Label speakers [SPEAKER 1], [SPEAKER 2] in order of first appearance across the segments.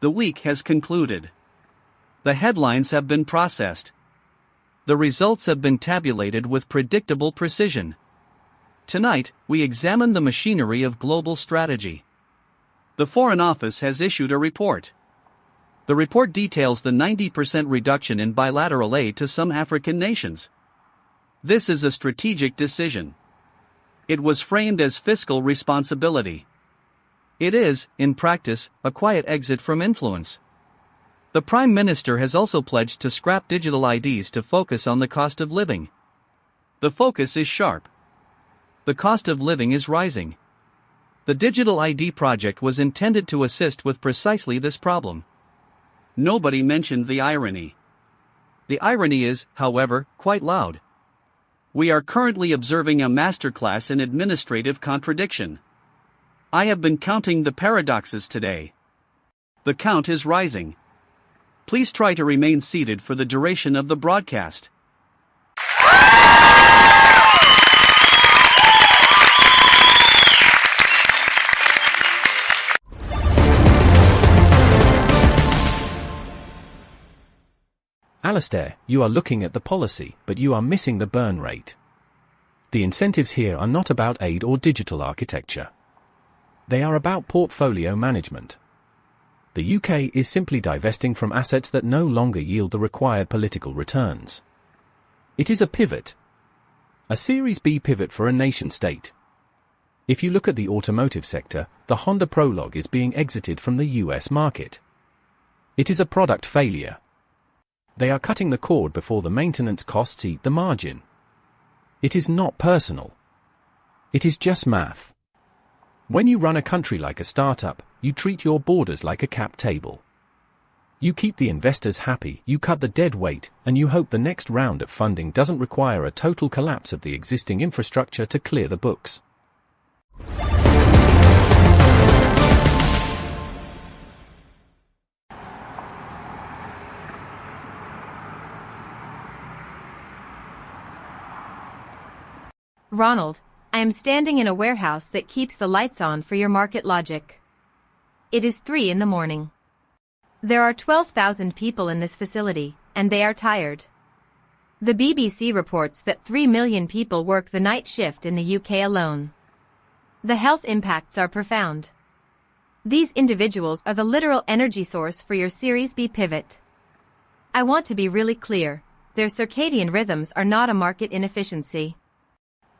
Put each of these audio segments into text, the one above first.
[SPEAKER 1] The week has concluded. The headlines have been processed. The results have been tabulated with predictable precision. Tonight, we examine the machinery of global strategy. The Foreign Office has issued a report. The report details the 90% reduction in bilateral aid to some African nations. This is a strategic decision. It was framed as fiscal responsibility. It is, in practice, a quiet exit from influence. The Prime Minister has also pledged to scrap digital IDs to focus on the cost of living. The focus is sharp. The cost of living is rising. The Digital ID project was intended to assist with precisely this problem. Nobody mentioned the irony. The irony is, however, quite loud. We are currently observing a masterclass in administrative contradiction. I have been counting the paradoxes today. The count is rising. Please try to remain seated for the duration of the broadcast.
[SPEAKER 2] Alastair, you are looking at the policy, but you are missing the burn rate. The incentives here are not about aid or digital architecture. They are about portfolio management. The UK is simply divesting from assets that no longer yield the required political returns. It is a pivot. A Series B pivot for a nation-state. If you look at the automotive sector, the Honda Prologue is being exited from the US market. It is a product failure. They are cutting the cord before the maintenance costs eat the margin. It is not personal. It is just math. When you run a country like a startup, you treat your borders like a cap table. You keep the investors happy, you cut the dead weight, and you hope the next round of funding doesn't require a total collapse of the existing infrastructure to clear the books.
[SPEAKER 3] Ronald, I am standing in a warehouse that keeps the lights on for your market logic. It is 3 in the morning. There are 12,000 people in this facility, and they are tired. The BBC reports that 3 million people work the night shift in the UK alone. The health impacts are profound. These individuals are the literal energy source for your Series B pivot. I want to be really clear, their circadian rhythms are not a market inefficiency.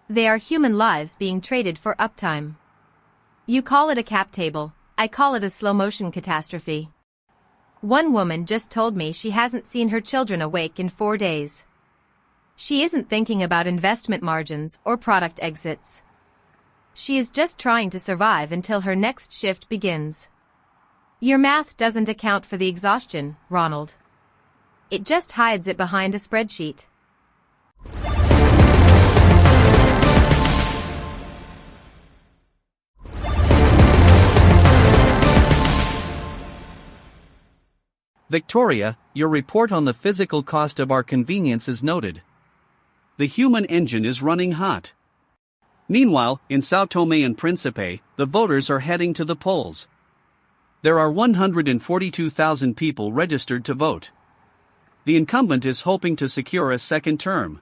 [SPEAKER 3] They are human lives being traded for uptime. You call it a cap table, I call it a slow-motion catastrophe. One woman just told me she hasn't seen her children awake in 4 days. She isn't thinking about investment margins or product exits. She is just trying to survive until her next shift begins. Your math doesn't account for the exhaustion, Ronald. It just hides it behind a spreadsheet.
[SPEAKER 1] Victoria, your report on the physical cost of our convenience is noted. The human engine is running hot. Meanwhile, in São Tomé and Príncipe, the voters are heading to the polls. There are 142,000 people registered to vote. The incumbent is hoping to secure a second term.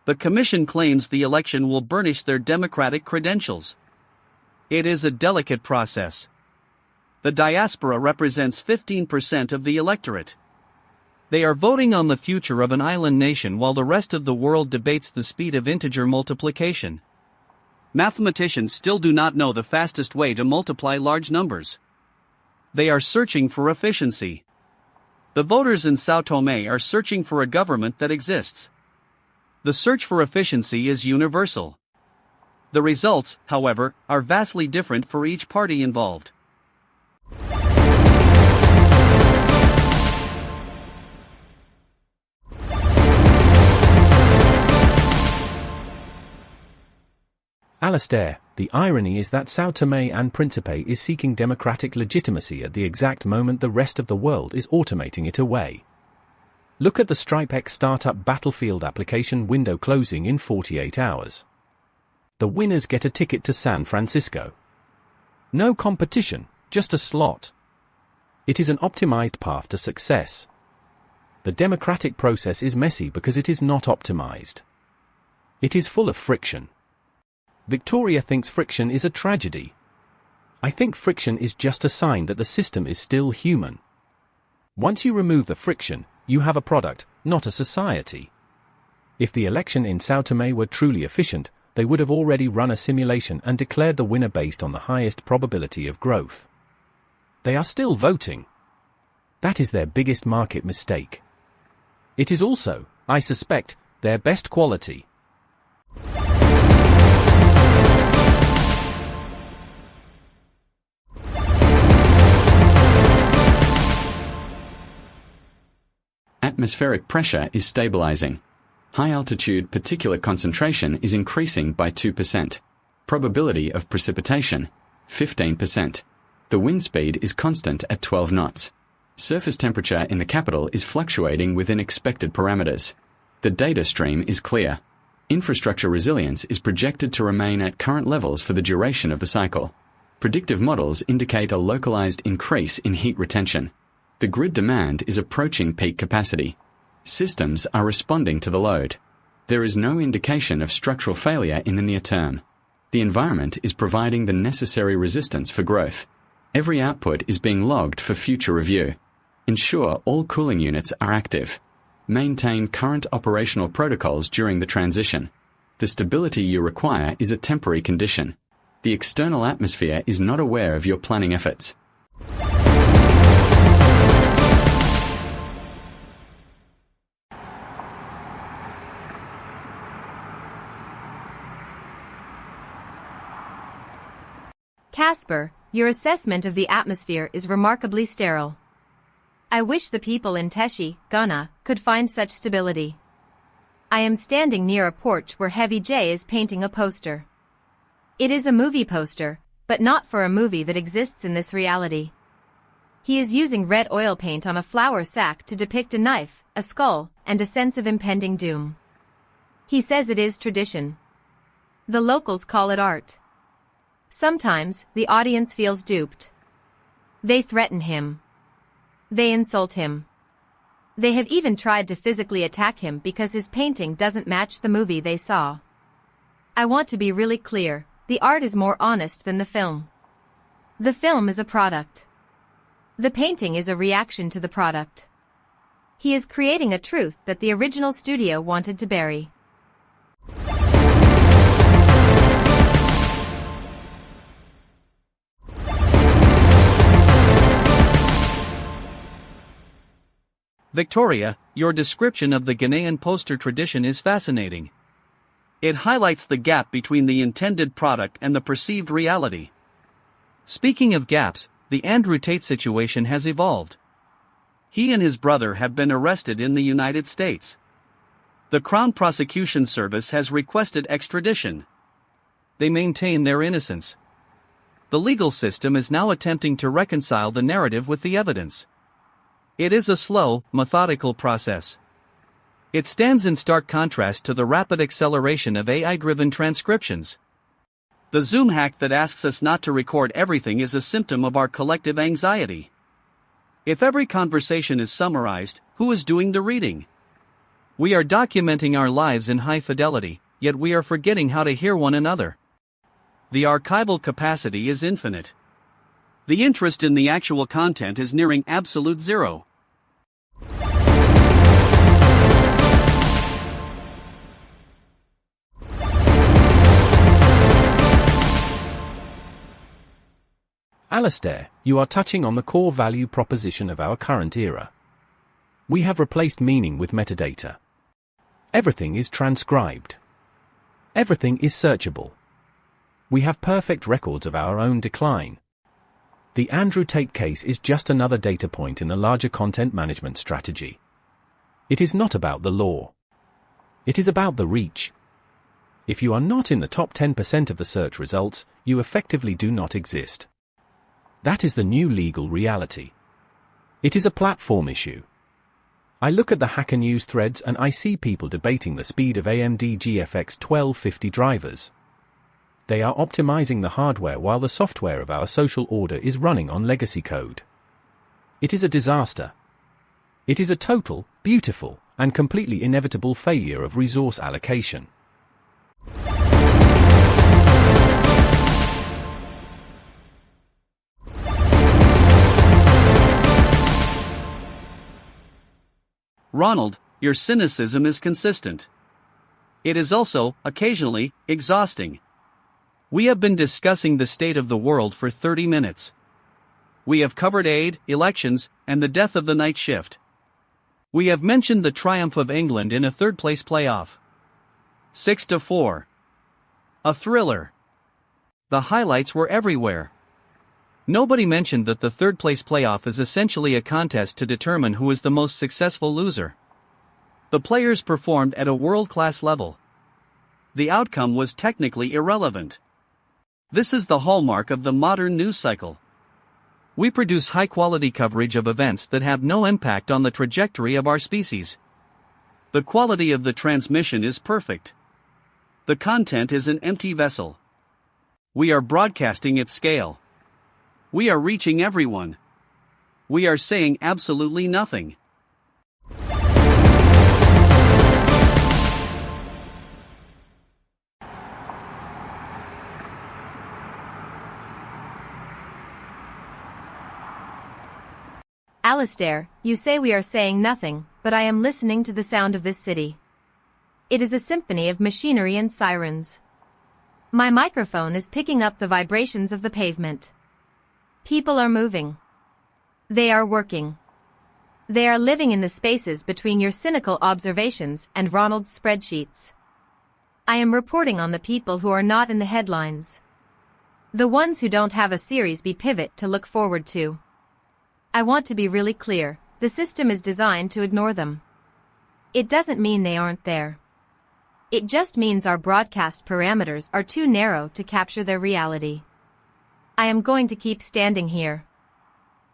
[SPEAKER 1] The commission claims the election will burnish their democratic credentials. It is a delicate process. The diaspora represents 15% of the electorate. They are voting on the future of an island nation while the rest of the world debates the speed of integer multiplication. Mathematicians still do not know the fastest way to multiply large numbers. They are searching for efficiency. The voters in São Tomé are searching for a government that exists. The search for efficiency is universal. The results, however, are vastly different for each party involved.
[SPEAKER 2] Alastair, the irony is that São Tomé and Príncipe is seeking democratic legitimacy at the exact moment the rest of the world is automating it away. Look at the Stripe X startup Battlefield application window closing in 48 hours. The winners get a ticket to San Francisco. No competition, just a slot. It is an optimized path to success. The democratic process is messy because it is not optimized. It is full of friction. Victoria thinks friction is a tragedy. I think friction is just a sign that the system is still human. Once you remove the friction, you have a product, not a society. If the election in São Tomé were truly efficient, they would have already run a simulation and declared the winner based on the highest probability of growth. They are still voting. That is their biggest market mistake. It is also, I suspect, their best quality.
[SPEAKER 4] Atmospheric pressure is stabilizing. High-altitude particulate concentration is increasing by 2%. Probability of precipitation, 15%. The wind speed is constant at 12 knots. Surface temperature in the capital is fluctuating within expected parameters. The data stream is clear. Infrastructure resilience is projected to remain at current levels for the duration of the cycle. Predictive models indicate a localized increase in heat retention. The grid demand is approaching peak capacity. Systems are responding to the load. There is no indication of structural failure in the near term. The environment is providing the necessary resistance for growth. Every output is being logged for future review. Ensure all cooling units are active. Maintain current operational protocols during the transition. The stability you require is a temporary condition. The external atmosphere is not aware of your planning efforts.
[SPEAKER 3] Casper, your assessment of the atmosphere is remarkably sterile. I wish the people in Teshi, Ghana, could find such stability. I am standing near a porch where Heavy J is painting a poster. It is a movie poster, but not for a movie that exists in this reality. He is using red oil paint on a flour sack to depict a knife, a skull, and a sense of impending doom. He says it is tradition. The locals call it art. Sometimes, the audience feels duped. They threaten him. They insult him. They have even tried to physically attack him because his painting doesn't match the movie they saw. I want to be really clear, the art is more honest than the film. The film is a product. The painting is a reaction to the product. He is creating a truth that the original studio wanted to bury.
[SPEAKER 1] Victoria, your description of the Ghanaian poster tradition is fascinating. It highlights the gap between the intended product and the perceived reality. Speaking of gaps, the Andrew Tate situation has evolved. He and his brother have been arrested in the United States. The Crown Prosecution Service has requested extradition. They maintain their innocence. The legal system is now attempting to reconcile the narrative with the evidence. It is a slow, methodical process. It stands in stark contrast to the rapid acceleration of AI-driven transcriptions. The Zoom hack that asks us not to record everything is a symptom of our collective anxiety. If every conversation is summarized, who is doing the reading? We are documenting our lives in high fidelity, yet we are forgetting how to hear one another. The archival capacity is infinite. The interest in the actual content is nearing absolute zero.
[SPEAKER 2] Alastair, you are touching on the core value proposition of our current era. We have replaced meaning with metadata. Everything is transcribed. Everything is searchable. We have perfect records of our own decline. The Andrew Tate case is just another data point in the larger content management strategy. It is not about the law. It is about the reach. If you are not in the top 10% of the search results, you effectively do not exist. That is the new legal reality. It is a platform issue. I look at the Hacker News threads and I see people debating the speed of AMD GFX 1250 drivers. They are optimizing the hardware while the software of our social order is running on legacy code. It is a disaster. It is a total, beautiful, and completely inevitable failure of resource allocation.
[SPEAKER 1] Ronald, your cynicism is consistent. It is also, occasionally, exhausting. We have been discussing the state of the world for 30 minutes. We have covered aid, elections, and the death of the night shift. We have mentioned the triumph of England in a third-place playoff. 6-4. A thriller. The highlights were everywhere. Nobody mentioned that the third-place playoff is essentially a contest to determine who is the most successful loser. The players performed at a world-class level. The outcome was technically irrelevant. This is the hallmark of the modern news cycle. We produce high-quality coverage of events that have no impact on the trajectory of our species. The quality of the transmission is perfect. The content is an empty vessel. We are broadcasting at scale. We are reaching everyone. We are saying absolutely nothing.
[SPEAKER 3] Alistair, you say we are saying nothing, but I am listening to the sound of this city. It is a symphony of machinery and sirens. My microphone is picking up the vibrations of the pavement. People are moving. They are working. They are living in the spaces between your cynical observations and Ronald's spreadsheets. I am reporting on the people who are not in the headlines. The ones who don't have a Series B pivot to look forward to. I want to be really clear, the system is designed to ignore them. It doesn't mean they aren't there. It just means our broadcast parameters are too narrow to capture their reality. I am going to keep standing here.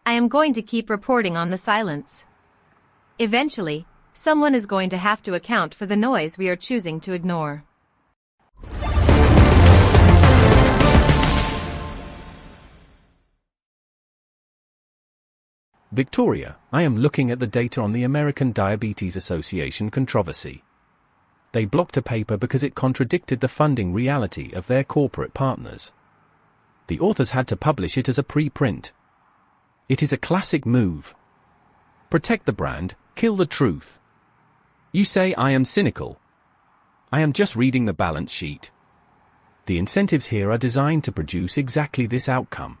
[SPEAKER 3] I am going to keep reporting on the silence. Eventually, someone is going to have to account for the noise we are choosing to ignore.
[SPEAKER 2] Victoria, I am looking at the data on the American Diabetes Association controversy. They blocked a paper because it contradicted the funding reality of their corporate partners. The authors had to publish it as a preprint. It is a classic move. Protect the brand, kill the truth. You say I am cynical. I am just reading the balance sheet. The incentives here are designed to produce exactly this outcome.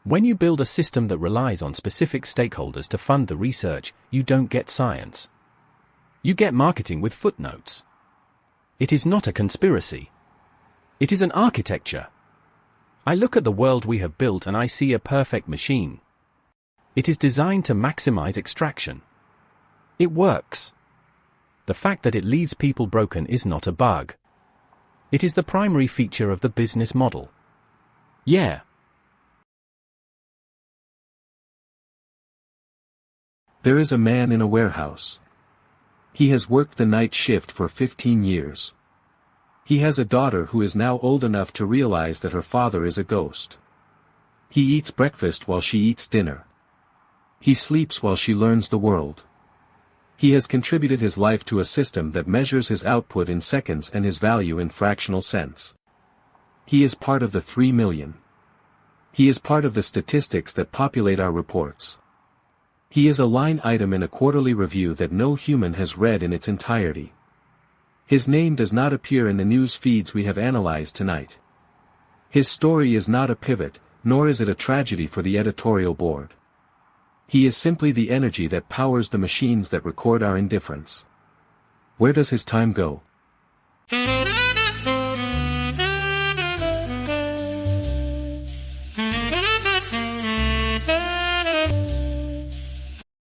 [SPEAKER 2] When you build a system that relies on specific stakeholders to fund the research, you don't get science. You get marketing with footnotes. It is not a conspiracy. It is an architecture. I look at the world we have built and I see a perfect machine. It is designed to maximize extraction. It works. The fact that it leaves people broken is not a bug. It is the primary feature of the business model. Yeah.
[SPEAKER 5] There is a man in a warehouse. He has worked the night shift for 15 years. He has a daughter who is now old enough to realize that her father is a ghost. He eats breakfast while she eats dinner. He sleeps while she learns the world. He has contributed his life to a system that measures his output in seconds and his value in fractional cents. He is part of the 3 million. He is part of the statistics that populate our reports. He is a line item in a quarterly review that no human has read in its entirety. His name does not appear in the news feeds we have analyzed tonight. His story is not a pivot, nor is it a tragedy for the editorial board. He is simply the energy that powers the machines that record our indifference. Where does his time go?